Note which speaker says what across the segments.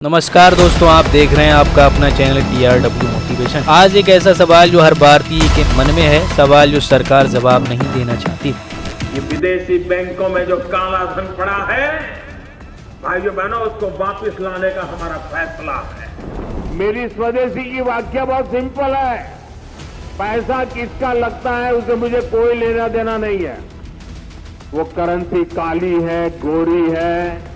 Speaker 1: नमस्कार दोस्तों, आप देख रहे हैं आपका अपना चैनल TRW मोटिवेशन। आज एक ऐसा सवाल जो हर भारतीय के मन में है, सवाल जो सरकार जवाब नहीं देना चाहती।
Speaker 2: ये विदेशी बैंकों में जो काला धन पड़ा है, भाइयों बहनों, उसको वापस लाने का हमारा फैसला है।
Speaker 3: मेरी स्वदेशी की वाक्य बहुत सिंपल है। पैसा किसका लगता है उसे मुझे कोई लेना देना नहीं है। वो करेंसी काली है, गोरी है,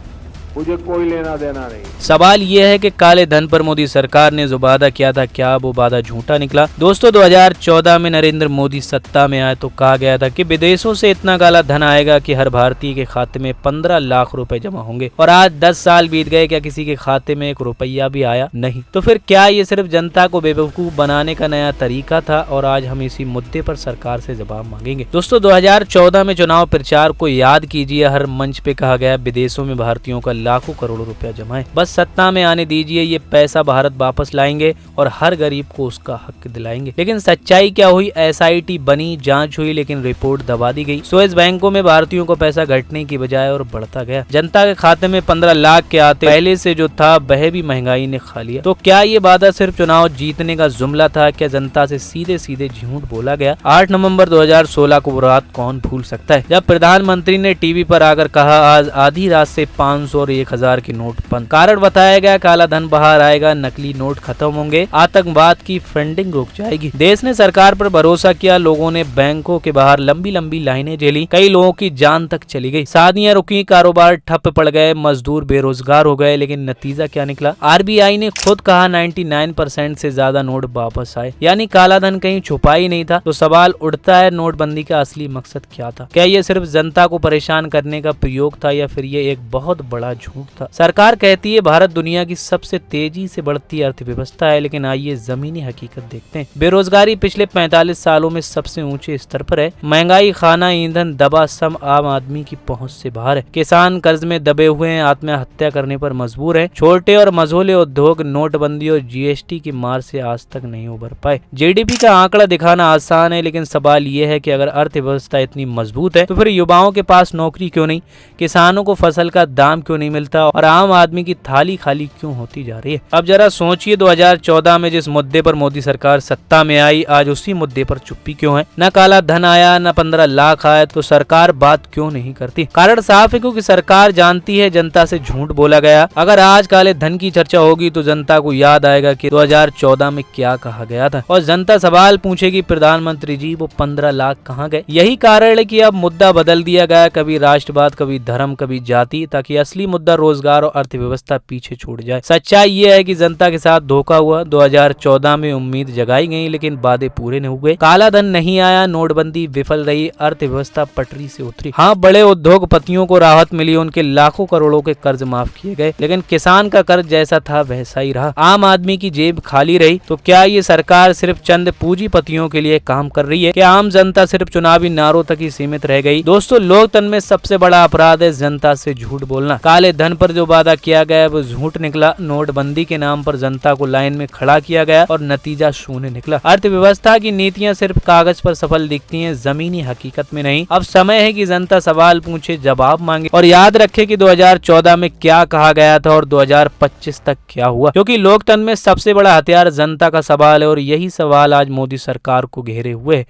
Speaker 3: मुझे कोई लेना देना नहीं।
Speaker 1: सवाल ये है कि काले धन पर मोदी सरकार ने जो वादा किया था, क्या वो वादा झूठा निकला? दोस्तों, 2014 में नरेंद्र मोदी सत्ता में आए तो कहा गया था कि विदेशों से इतना काला धन आएगा कि हर भारतीय के खाते में 15 लाख रुपए जमा होंगे। और आज 10 साल बीत गए, क्या किसी के खाते में 1 रुपया भी आया? नहीं। तो फिर क्या ये सिर्फ जनता को बेवकूफ बनाने का नया तरीका था? और आज हम इसी मुद्दे पर सरकार से जवाब मांगेंगे। दोस्तों, 2014 में चुनाव प्रचार को याद कीजिए। हर मंच पे कहा गया विदेशों में भारतीयों का लाखों करोड़ों रुपया जमा है, बस सत्ता में आने दीजिए, ये पैसा भारत वापस लाएंगे और हर गरीब को उसका हक दिलाएंगे। लेकिन सच्चाई क्या हुई? SIT बनी, जांच हुई, लेकिन रिपोर्ट दबा दी गई। स्विस बैंकों में भारतीयों को पैसा घटने की बजाय और बढ़ता गया। जनता के खाते में 15 लाख के आते पहले से जो था वह भी महंगाई ने खा लिया। तो क्या ये वादा सिर्फ चुनाव जीतने का जुमला था? क्या जनता से सीधे सीधे झूठ बोला गया? 8 नवंबर 2016 को रात कौन भूल सकता है, जब प्रधानमंत्री ने टीवी पर आकर कहा आज आधी रात से 500 और 1000 के नोट बंद। कारण बताया गया काला धन बाहर आएगा, नकली नोट खत्म होंगे, आतंकवाद की फंडिंग रुक जाएगी। देश ने सरकार पर भरोसा किया, लोगों ने बैंकों के बाहर लंबी लंबी लाइनें झेली, कई लोगों की जान तक चली गई, शादियां रुकी, कारोबार ठप पड़ गए, मजदूर बेरोजगार हो गए। लेकिन नतीजा क्या निकला? RBI ने खुद कहा 99% से ज्यादा नोट वापस आए, यानी काला धन कहीं छुपा ही नहीं था। तो सवाल उठता है, नोटबंदी का असली मकसद क्या था? क्या ये सिर्फ जनता को परेशान करने का प्रयोग था, या फिर ये एक बहुत बड़ा झूठ था? सरकार कहती है भारत दुनिया की सबसे तेजी से बढ़ती अर्थव्यवस्था है, लेकिन आइए जमीनी हकीकत देखते हैं। बेरोजगारी पिछले 45 सालों में सबसे ऊंचे स्तर पर है। महंगाई, खाना, ईंधन, दवा सब आम आदमी की पहुंच से बाहर है। किसान कर्ज में दबे हुए हैं, आत्महत्या करने पर मजबूर है। छोटे और मझोले उद्योग नोटबंदी और GST की मार से आज तक नहीं उबर पाए। GDP का आंकड़ा दिखाना आसान है, लेकिन सवाल ये है कि अगर अर्थव्यवस्था इतनी मजबूत है तो फिर युवाओं के पास नौकरी क्यों नहीं? किसानों को फसल का दाम क्यों नहीं मिलता? और आम आदमी की थाली खाली क्यों होती जा रही है? अब जरा सोचिए, 2014 में जिस मुद्दे पर मोदी सरकार सत्ता में आई, आज उसी मुद्दे पर चुप्पी क्यों है? न काला धन आया, न 15 लाख आया, तो सरकार बात क्यों नहीं करती? कारण साफ है, क्योंकि सरकार जानती है जनता से झूठ बोला गया। अगर आज काले धन की चर्चा होगी तो जनता को याद आएगा कि 2014 में क्या कहा गया था, और जनता सवाल पूछेगी प्रधानमंत्री जी वो 15 लाख कहाँ गए? यही कारण है कि अब मुद्दा बदल दिया गया, कभी राष्ट्रवाद, कभी धर्म, कभी जाति, ताकि असली मुद्दा रोजगार और अर्थव्यवस्था पीछे छूट जाए। सच्चाई ये है कि जनता के साथ धोखा हुआ। 2014 में उम्मीद जगाई गई, लेकिन वादे पूरे नहीं हुए। काला धन नहीं आया, नोटबंदी विफल रही, अर्थव्यवस्था पटरी से उतरी। हाँ, बड़े उद्योगपतियों को राहत मिली, उनके लाखों करोड़ों के कर्ज माफ किए गए, लेकिन किसान का कर्ज जैसा था वैसा ही रहा। आम आदमी की जेब खाली रही। तो क्या ये सरकार सिर्फ चंद पूंजीपतियों के लिए काम कर रही है? क्या आम जनता सिर्फ चुनावी नारों तक ही सीमित रह गई? दोस्तों, लोकतंत्र में सबसे बड़ा अपराध है जनता से झूठ बोलना। काले धन पर जो वादा किया गया वो झूठ निकला। नोटबंदी के नाम पर जनता को लाइन में खड़ा किया गया और नतीजा शून्य निकला। अर्थव्यवस्था की नीतियां सिर्फ कागज पर सफल दिखती हैं, जमीनी हकीकत में नहीं। अब समय है कि जनता सवाल पूछे, जवाब मांगे, और याद रखे कि 2014 में क्या कहा गया था और 2025 तक क्या हुआ, क्योंकि लोकतंत्र में सबसे बड़ा हथियार जनता का सवाल है, और यही सवाल आज मोदी सरकार को घेरे हुए है।